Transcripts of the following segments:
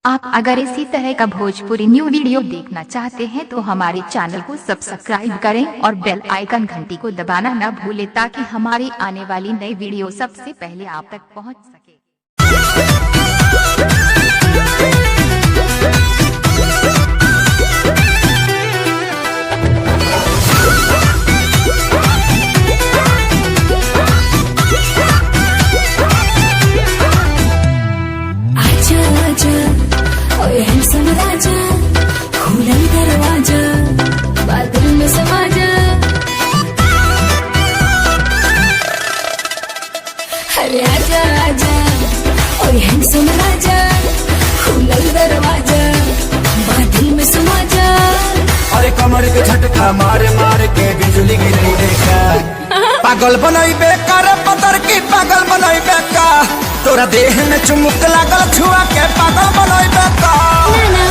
आप अगर इसी तरह का भोजपुरी न्यू वीडियो देखना चाहते हैं तो हमारे चैनल को सब्सक्राइब करें और बेल आइकन घंटी को दबाना न भूलें ताकि हमारी आने वाली नई वीडियो सबसे पहले आप तक पहुंच सके। हैंडसम राजा खुला दरवाजा बादल में समा जा। अरे आजा आजा ओए हैंडसम राजा खुला दरवाजा बादल में समा जा। अरे कमर के झटका मारे मारे के बिजली गिरी देखा पागल बनाई बेकार पतर की पागल बनाई बेका तोरा देह में चुमुक लागल छुआ के पागल बनाई बेका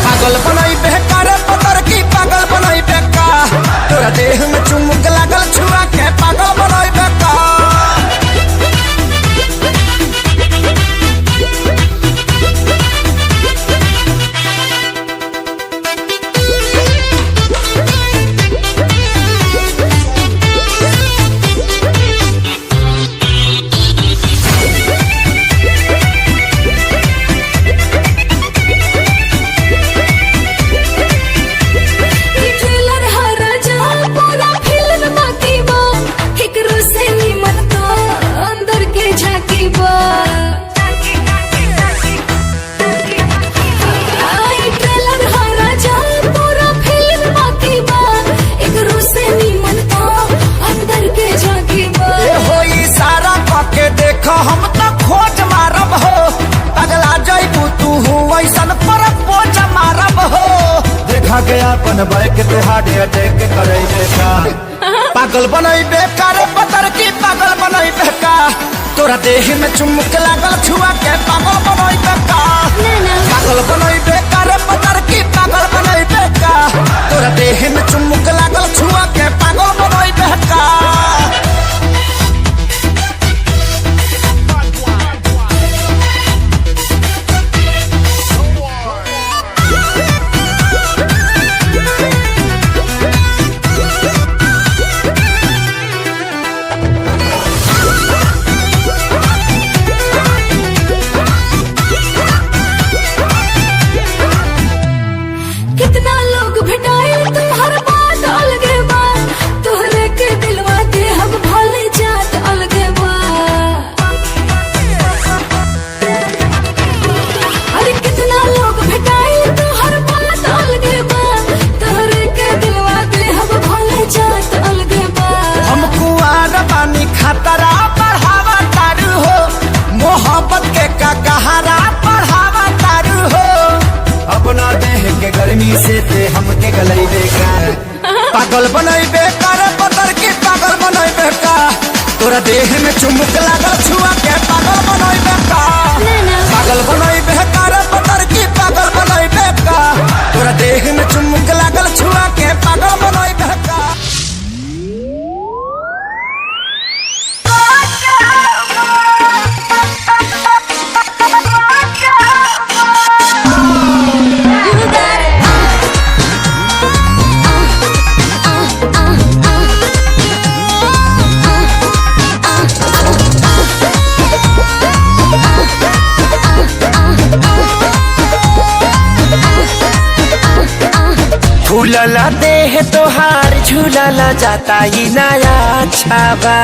पागल बनाई बेकार पतर की पागल बनाई बेका तोरा देह में चुमुक लागल छुआ के पागल बनाई बेका। हम तो खोज मारब हो पगला जाइबू तू ऐसन पर पोज मारब हो देखा गया अपन बैक पे हार्ट अटैक करे बेका पागल बनाई बेकार पतर की पागल बनाई बेका तोरा देह में चुमुक लागल छुआ के पागल बनाई बेका पागल बनाई बेकार पतर की पागल बनाई बेका तोरा देह में चुमुक लागल छुआ के पागल बनाई बेका। कितना लोग भेटाए तुम्हार बात अलगे बा तोहरे के दिलवा के हम भले जात अलगे बा। अरे कितना लोग भेटाए तुम्हार बात अलगे बा तोहरे के दिलवा के हम भले जात अलगे बा। हम कुआर पानी खतरा बढ़ावा तारू हो मोहब्बत के का गहरा बढ़ावा तारू हो अपना देह के गर्मी से ते हमके गलई बेकार पागल बनाई बेकार पतर की पागल बनाई बेका तोरा देह में चुमुक लागल छुआ के पागल बनाई बेका पागल बनाई बेकार पतर की पागल बनाई बेका तोरा देह में चुमुक लागल छुआ के पागल बनाई बेका। फूलला देह तोहार झूलला जाता ही नया छाबा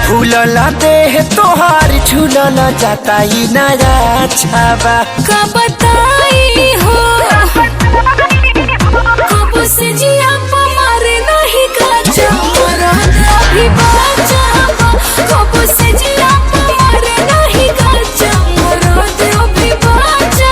फूलला देह तोहार झूलला जाता ही नया छाबा का बताई हो कब से जिया मारे नहीं खाचा मरद अभी बाचा कब से जिया मारे नहीं खाचा मरद अभी बाचा।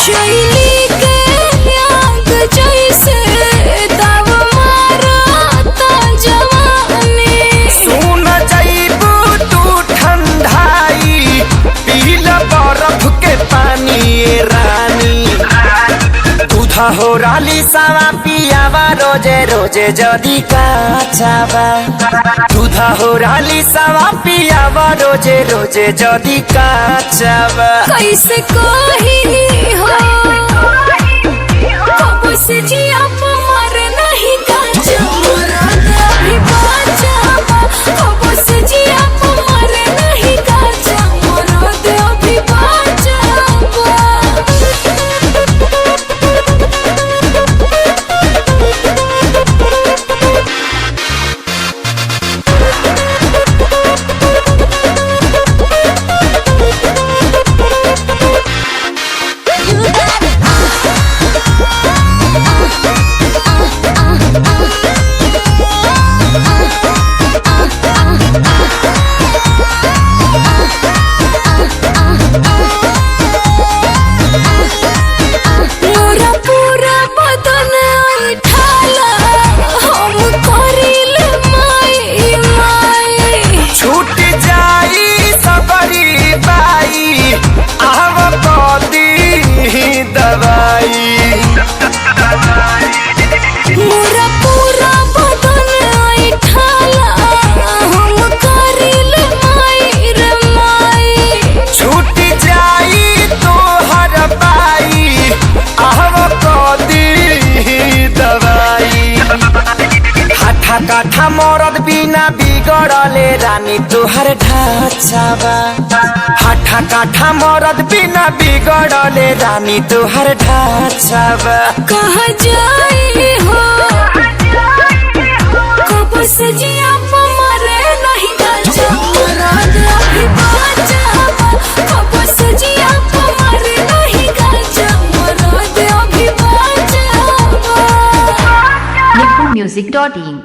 चैली के आग जैसे तब मारता जवानी। सुन जइबू तू ठंडाई पील बर्फ के पानी ए रानी। दूधा हो राली सावा पियावा रोजे रोजे जदी काचावा। दूधा हो राली सावा पियावा रोजे रोजे जदी काचावा। कैसे कही हो कब से जिया मर नहीं काचा मरद अभी बाचावा। कब से जिया मर नहीं काचा मरद अभी बाचावा। मोरा पूरा बदन ऐठाला हम करिल माई माई। छूट जाई सबरी बाई आव कदी दवाई। मोरा पूरा बदन ऐठाला हम करिल माई रे माई। छूट जाई तोहर बाई आव कदी दवाई। हाथा काठा मरद बिना बिगड़ले रानी तोहर ढाचावा। हाथा काठा मरद बिना बिगड़ले रानी तोहर ढाचावा। कहाँ जाई हो कब से जिया मरे नहीं काचा मरद अभी बाचावा। कब से जिया मरे नहीं काचा मरद अभी बाचावा। Music.in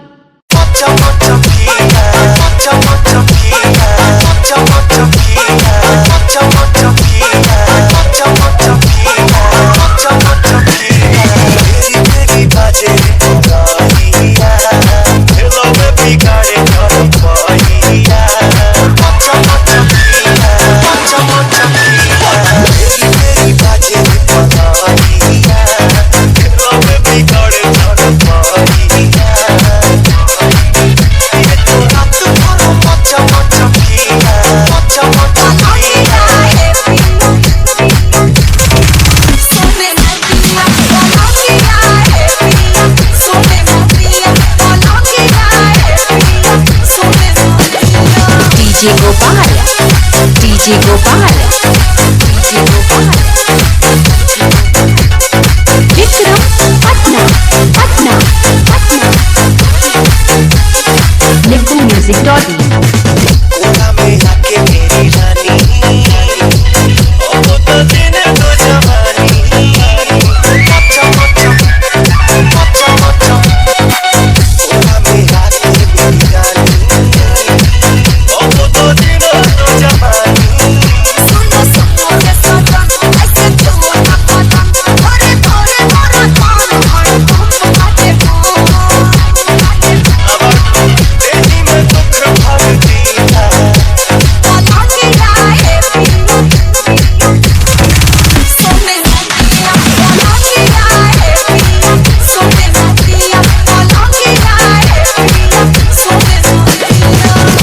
DJ Gopal, DJ Gopal, DJ Gopal, Vikram, Patna, Patna, Patna, Music.in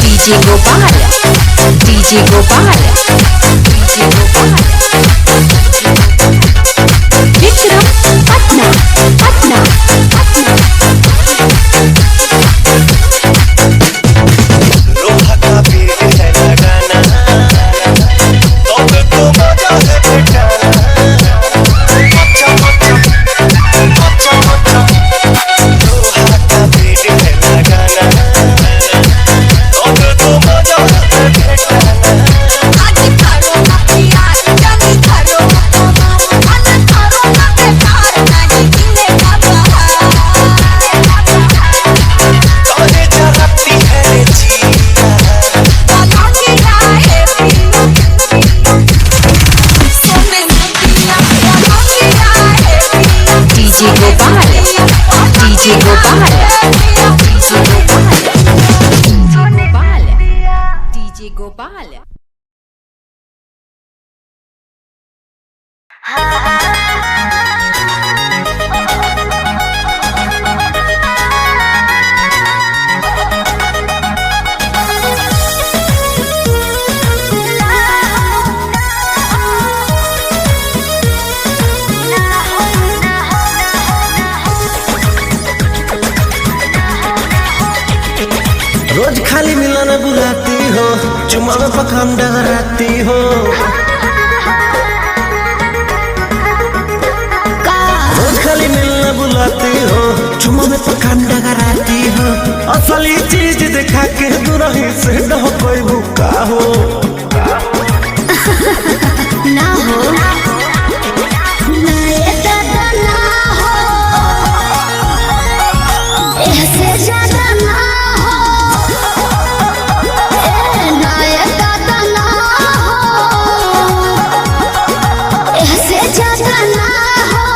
DJ Gopal, DJ Gopal, DJ Gopal, Vikram, Patna, Patna, Patna. लोहा का पेड़ है लगाना तो मजा है बेटाना। लोहा का पेड़ है लगाना तो मजा है बेटाना। मिलने बुलाती हो, चुमा में पखान डगराती हो। रोज खाली मिलने बुलाती हो, चुमा में पखान डगराती हो। असली चीज दिखा के दुरही से न हो कोई भूखा हो ना हो ना ये दादा ना हो, ऐसे ज्यादा ना हो, ना ये दादा ना हो, ऐसे ज्यादा ना हो।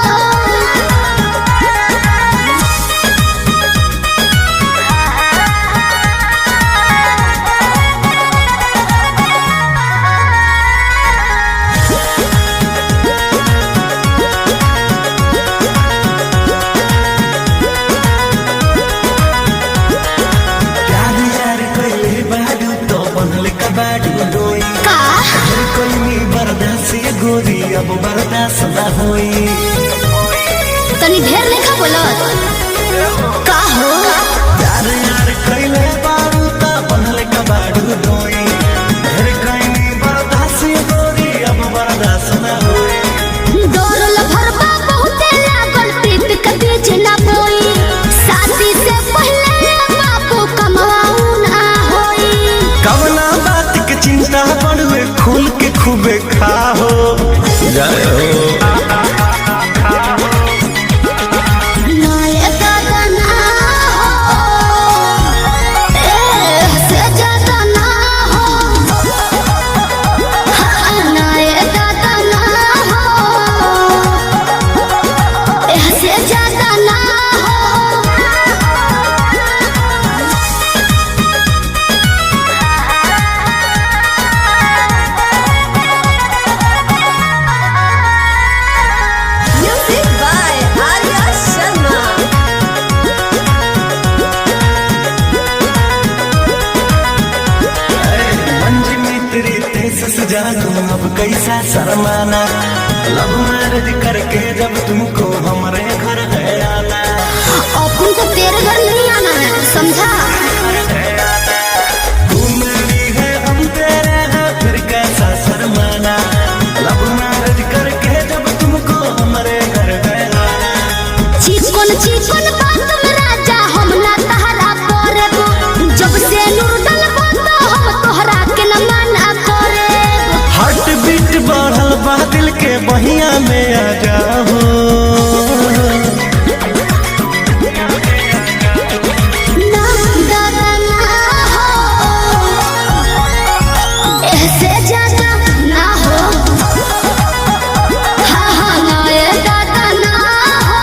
गोरी अब बर्दाश्त न होई, तनी ढेर लेखा बोलत का हो। यार यार कइले बारू त बनल कबाड़ू डोई, ढेर कइनी बर्दाश्त गोरी अब बर्दाश्त न होई। डोरल भरबा बहुते लागल प्रीत के बीच ना बोई, शादी से पहले बापू कमाऊ ना होई। कवना बात के चिंता पड़वे खुल के खूबे खाहो जय हो। ना ये दादा ना हो, ऐसे ज्यादा ना हो, ना ये दादा ना हो, ऐसे ज्यादा ना हो। Music by Arya Sharma. मंजी मित्री तेज सजानू अब कैसा शर्माना, लव मैरिज करके जब तुमको हमारे घर है आना। अपन को तेरे घर नहीं आना है, समझा। तू मेरी है हम तेरे हैं फिर कैसा शर्माना, लव मैरिज करके जब तुमको हमारे घर है आना। चिकन बात में राजा हम ना तहरा करेबो, जब से नूर डलबो तो हम तोहरा के न मना करेबो। हार्ट बीट बढ़ल बा दिल के बहिया में आ जाओ। ना दादा ना हो, ऐसे ज्यादा ना हो, हाँ हाँ ना ये दादा ना हो,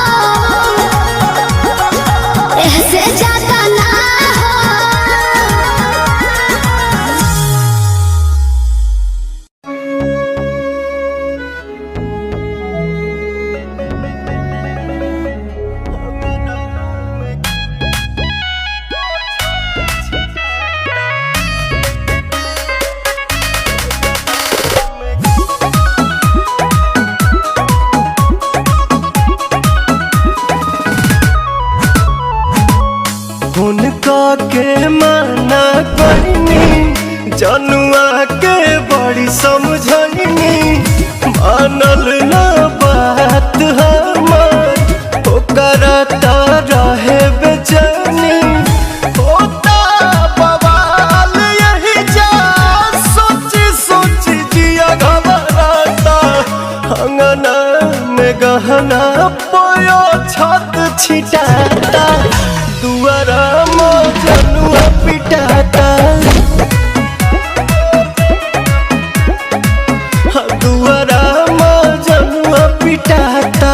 ऐसे ज्यादा ना हो। उनका के माना करनी जनुआ के बड़ी समझनी, मानल ना बात हमार ओकरा ता रहे बेचैनी। होता बवाल यही जा सोची सोची जिया घबराता, अंगना में गहना पोयो छत छिटाता, दुआरा मजनुआ पिटाता, दुआरा मजनुआ पिटाता।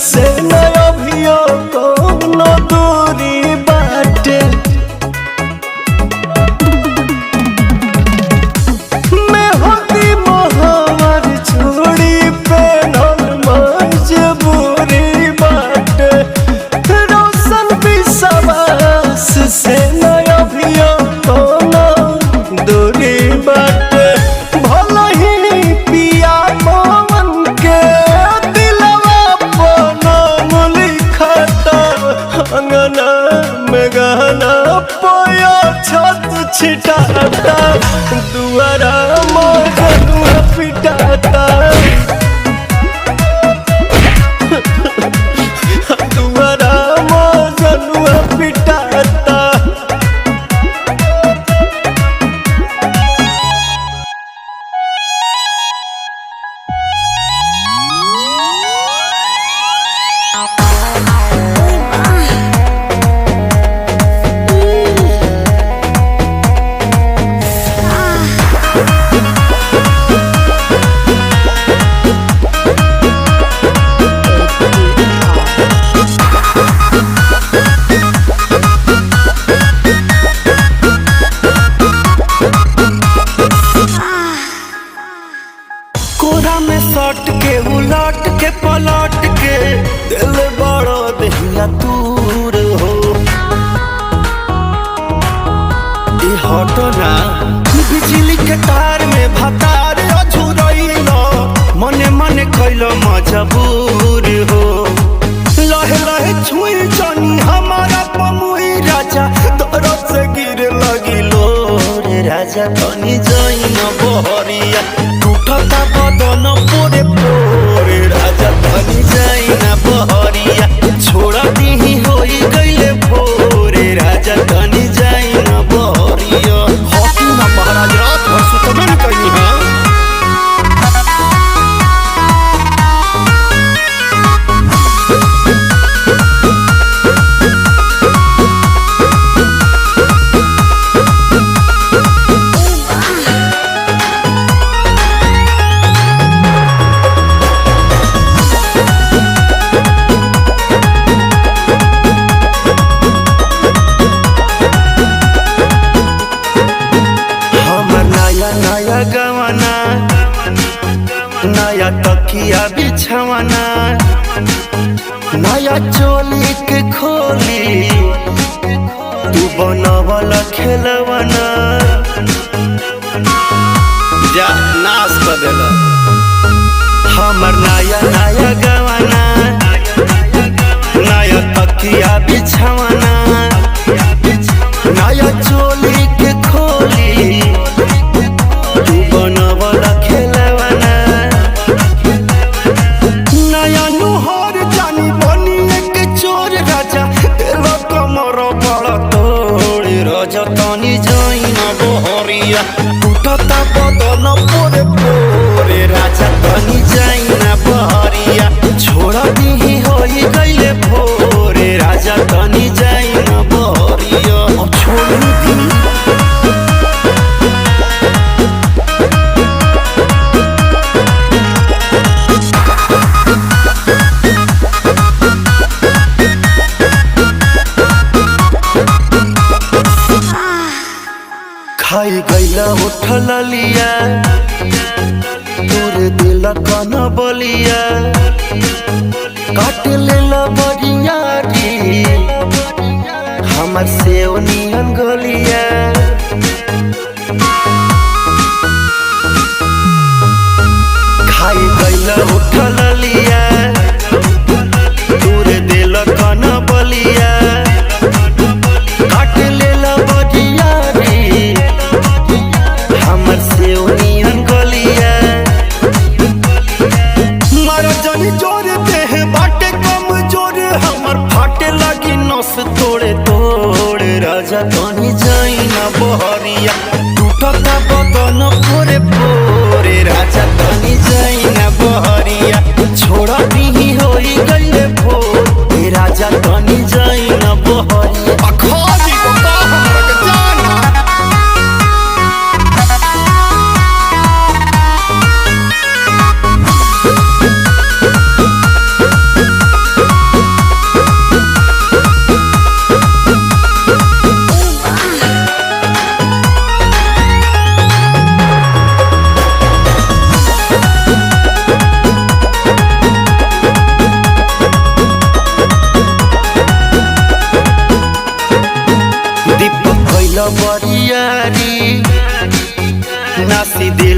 से नया भियो कोनो दूरी बाटे मैं होती मोहवर छोड़ी पे मजबूरी बाटे रोशन विश्वास से नया भियो कोनो दूरी बाटे भला ही पिया पवन के दिलवा पना लिखता अंगना में गहना पोया छत छिटाता दुआरा मगनुआ पिटाता दुआरा मगनुआ पिटाता कोरा में सट के उलट के पलट के दिल बड़ो दहिया दूर हो ई हटो ना बिजली के तार में भतार अझुरइलो मने मने कइलो मजबूर हो लहे लहे छुई जनी हमारा पमुई राजा तोरो से गिर लगिलो रे राजा तनी जइन बहरिया टूटता बदन पोरे पोरे राजा तनी जइन बहरिया छोड़ा दीही होई गइले भोरे राजा तनी जइन बहरिया हॉकी ना महाराज रात भर सुतबे न कहीं हां गवाना नया तकिया बिछवाना नया चोली के खोली तू बनवल खेलवाना जा नाश कर देला हमर नया नया गवाना नया तकिया बिछवाना नया चोली के खोली बनवल खेलवाना नया नुहर जानी बनी एक चोर राजा तेल कमर बड़ तोड़ राजा तनी जइन बहरिया टूटता बदन पोरे पोरे राजा तनी जइन बहरिया छोड़ा दीही होई गइले भोरे राजा तनी जइन बहरिया अब छोड़ दी खाई गईला उठल लिया तोरे दिल कन बलिया काट लेला बरियारी हमर सेव नियन गलिया खाई गईला उठल लिया तोरे दिल कन बलिया काट लेला बरियारी हमर सेवनियन गलिया मारा जानी जोर देह बाटे कम जोर हमर फाटे लगी नस तोड़े तोड़ राजा तनी जाइन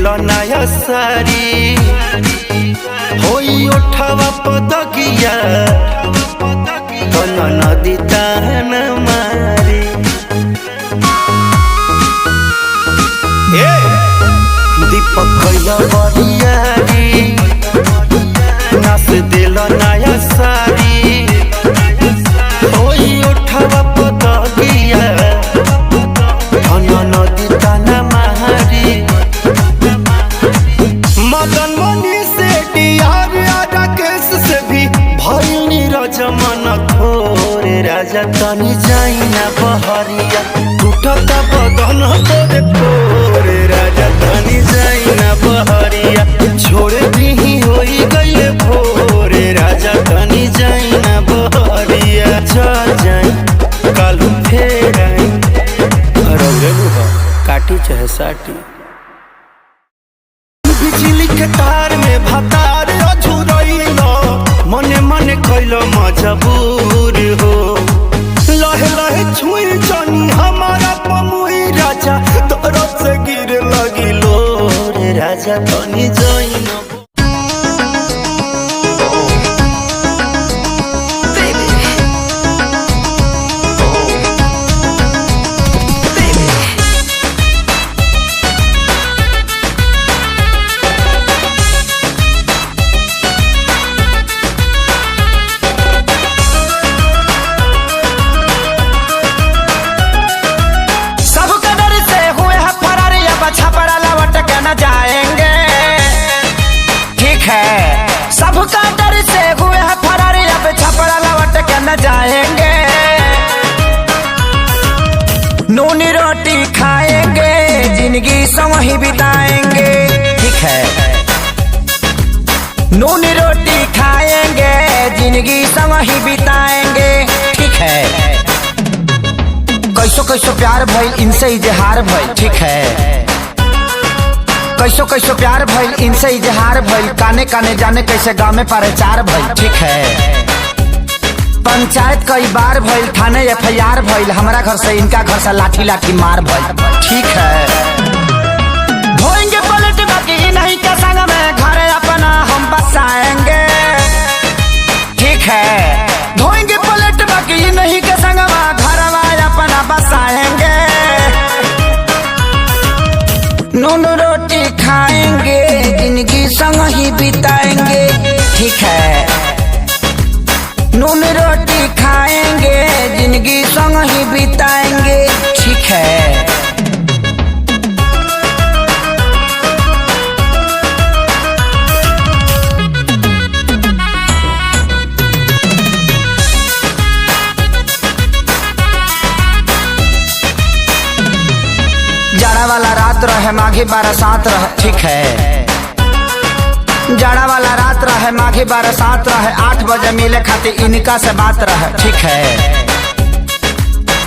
दिल नया सारी होई उठावा पदकिया कौन नदी तान मारी दीपक कैला बरियारी नाच दिल नया सारी होई उठावा पदकिया कौन नदी तान मारी मदन मनी से डियार राकेश से भी भइल नीरज मन थोर राजा तनी जाइना बहरिया टूटता बदन तोरे फोर राजा तनी जाइना बहरिया छोड़ भी होई गइले भोर राजा तनी जाइना बहरिया चल जाई कालू फेर आई रौरे बुहा काटी चाहे साटी बिजली के तार में भतार अझुरइल मने मने कैल मजबूर हो लहे लहे छुई जनी हमारा पमुई राजा तरफ से गिर लगिलो रे राजा तनी जइन जाएंगे ठीक है सबका डर से हुए हैं फरार अब छपड़ा लौट के न जाएंगे नूनी रोटी खाएंगे जिंदगी संग ही बिताएंगे ठीक है नूनी रोटी खाएंगे जिंदगी संग ही बिताएंगे ठीक है कैसो कैसो प्यार भइल इनसे इजहार भइल ठीक है कैसो कैसो प्यार भइल इनसे इजहार भइल काने काने जाने कैसे गाँव में प्रचार भइल ठीक है पंचायत कई बार भइल थाने FIR भइल हमारा घर से इनका घर से लाठी लाठी मार भइल ठीक है धोएंगे पलट बाकी नहीं के संग में घर अपना हम बसाएंगे ठीक है धोएंगे पलट बाकी नहीं के संग में घर अपना बसाएंगे नून रोटी खाएंगे जिंदगी संग ही बिताएंगे ठीक है नून रोटी खाएंगे जिंदगी संग ही बिताएंगे ठीक है जाड़ा वाला रात रहे माघी बरसात रहे ठीक है जाड़ा वाला रात रहे माघी बरसात रहे 8 बजे मिले खातिर इनका से बात रहे ठीक है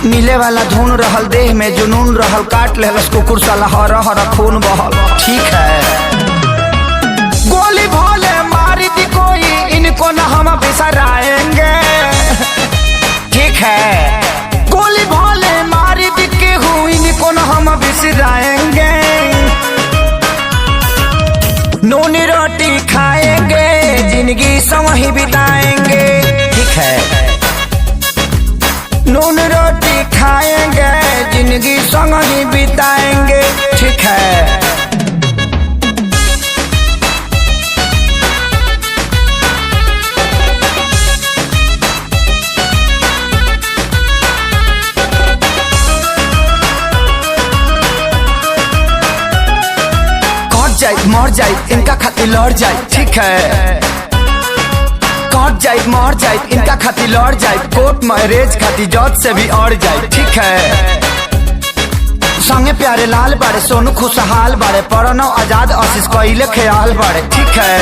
मिले वाला धुन रहल देह में जुनून रहल काट ले कुकुर सा हर हर खून बहल ठीक है गोली भोले मारी दी कोई इनको न हम बिसराएंगे ठीक है गोली भोले मारी दी के हुई इनको न हम बिसराएंगे नूनी रोटी खाएंगे जिंदगी संग ही बिताएंगे ठीक है नून रोटी खाएंगे जिंदगी संग ही बिताएंगे ठीक है जाए मर जाए इनका खातिर लड़ जाए ठीक है कट जाए मर जाए इनका खातिर लड़ जाए कोर्ट मैरिज खातिर जज से भी अड़ जाए ठीक है संगे प्यारे लाल बाड़े सोनू खुशहाल बाड़े प्रणव आजाद आशीष कोइले ख्याल बाड़े ठीक है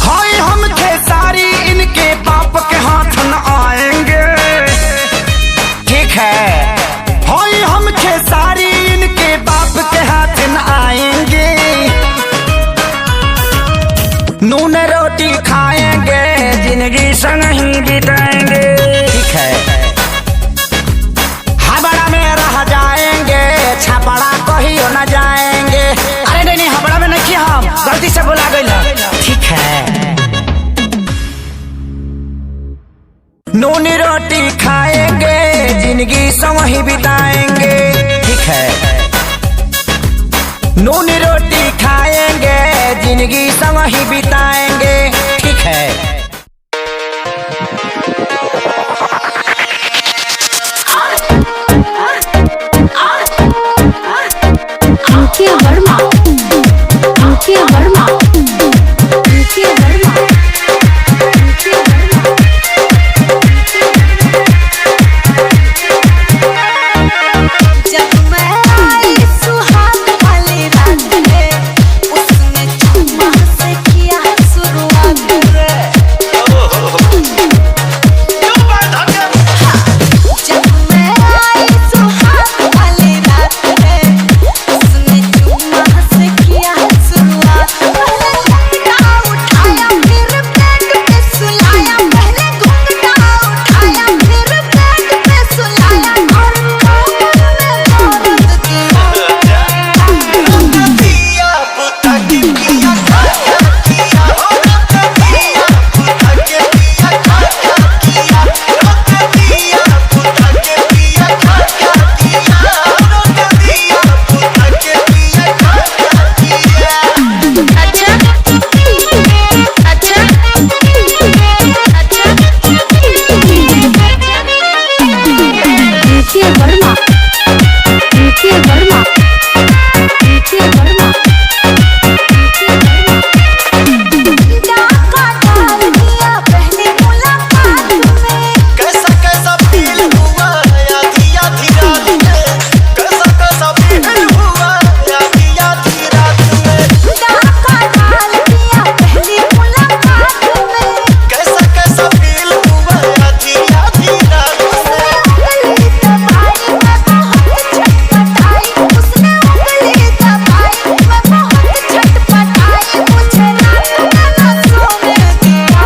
हाय हम खेसारी इनके बाप के हाथ न आएंगे ठीक है हाय हम खेसारी इनके बाप के हाथ न आएंगे नून रोटी खाएंगे जिंदगी संग ही बिताएंगे ठीक है हावड़ा में रह जाएंगे छपड़ा कहियो न जाएंगे नून रोटी खाएंगे जिंदगी संग ही बिताएंगे, ठीक है। नून रोटी खाएंगे जिंदगी संग ही बिताएंगे, ठीक है। अंकित वर्मा, अंकित वर्मा, अंकित वर्मा, अंकित वर्मा। जब मैं आई सुहाग वाली रात में, उसने चुम्मा से किया शुरुआत रे। जब मैं आई सुहाग वाली रात में, उसने चुम्मा से किया शुरुआत। पहले घूंघटा उठाया फिर पेट पे सुलाया, पहले घूंघटा उठाया फिर पेट पे सुलाया, और कमर में दर्द दिया। अंकित वर्मा, अंकित वर्मा, अंकित वर्मा, डाका डाल दिया पहली मुलाकात में, कैसा कैसा फील हुआ आधी आधी रात में, कैसा कैसा फील हुआ आधी आधी रात में, डाका डाल दिया पहली मुलाकात में। कैसा कैसा फील हुआ आधी आधी रात में। उंगली दबाई मैं बहुत छटपटाई, उसने उंगली दबाई मैं बहुत छटपटाई, मुझे रात में न सोने दिया।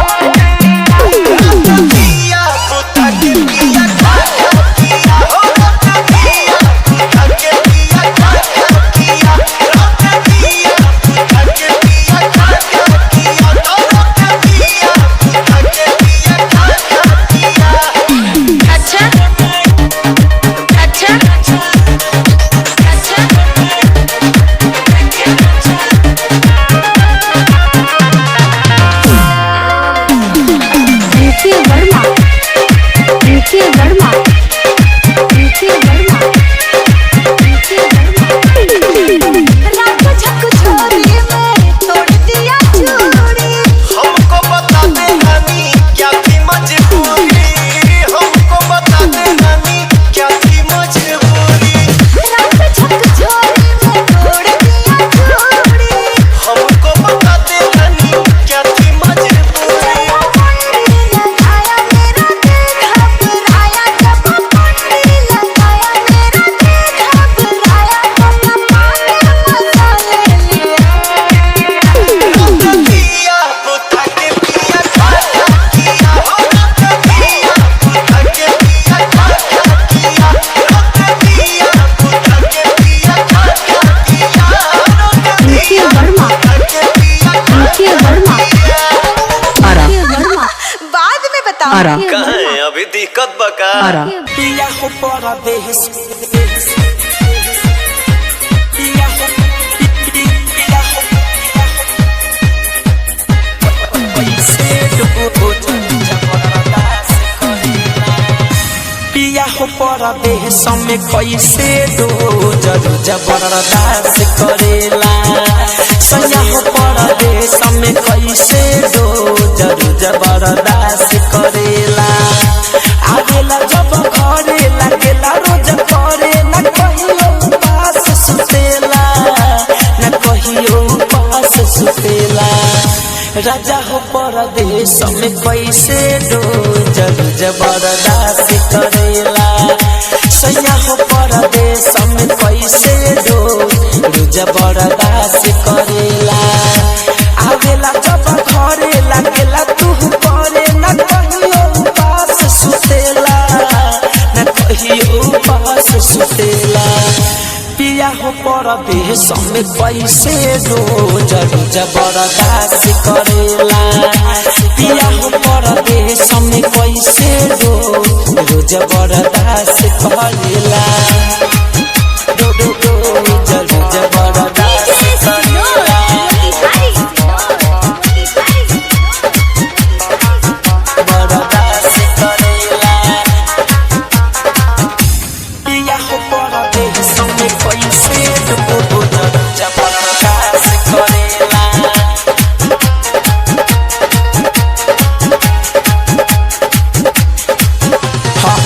पिया पुता के पिया खाया किया, हो रात पिया पुता के पिया खाया किया, रात पिया पुता के पिया खाया किया, तो रात पिया पुता के पिया खाया किया। अच्छा अच्छा अच्छा अंकित वर्मा, अंकित वर्मा, अंकित वर्मा, अंकित वर्मा। रात झकझोरी में तोड़ दिया चूड़ी, हमको बता दे नानी क्या थी मजबूरी, हमको बता दे नानी क्या थी मजबूरी, रात झकझोरी में तोड़ दिया चूड़ी। हमको बता दे नानी क्या थी मजबूरी। मुंडी लगाया मेरा दिल घबराया, जब मुंडी लगाया मेरा दिल घबराया, तो पानी मजा ले लिया। पिया पुता के पिया खाया किया, हो रात पिया पुता के पिया खाया किया, रात पिया पुता के पिया खाया किया, रात अंकित वर्मा, के पिया अंकित वर्मा, आरा अंकित वर्मा, बाद में बताओ। आरा कहाँ है अभी दिक्कत बका। आरा पिया हो परदेश, पिया हो पिया हो पैसे डूबो जबरदस्त करेला, पिया हो परदेश में कैसे डो जरूर जबरदस्त करेला, सैया हो परदेश में कैसे डो जरूर जबरदस्त करेला। आवेला जब घरे लागेला रोज करे, न कहियो पास सुतेला, न कहियो पास सुतेला। राजा हो परदेश में कैसे डो जरूर जबरदस्त करेला, सैया हो परदेश में कैसे डो जबरदस्त करेला। आवेला जब घरे लागेला तू करे, न कहियो पास सुतेला, न कहियो पास सुतेला। पिया हो परदेश में कैसे रोज जबरदस्त करेला, पिया हो परदेश में कैसे रोज बर्दाश्त करेला रोज बर्दाश्त करेला बर्दाश्त करेला पिया हो परदेश में कैसे रोज बर्दाश्त करेला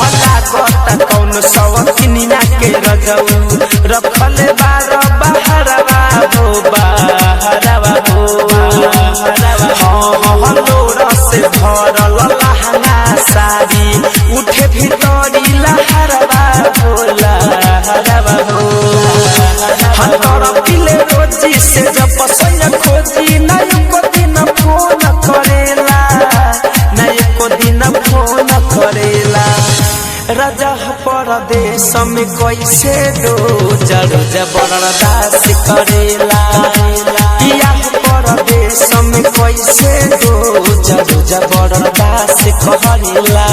कौन सवकिनिया के रजऊ रखले बार बहरवा हो बहरवा हो हाँ लोरा से भरल लहंगा साड़ी उठे भीतरी लहरवा हो लहरवा हो हाँ तोरा पिले रोजी से जब पसंद खोजी नहीं को दिन फोन करेला नहीं को दिन फोन करेला राजा परदेश में कैसे रोज बर्दाश्त करेला पिया परदेश में कैसे रोज बर्दाश्त करेला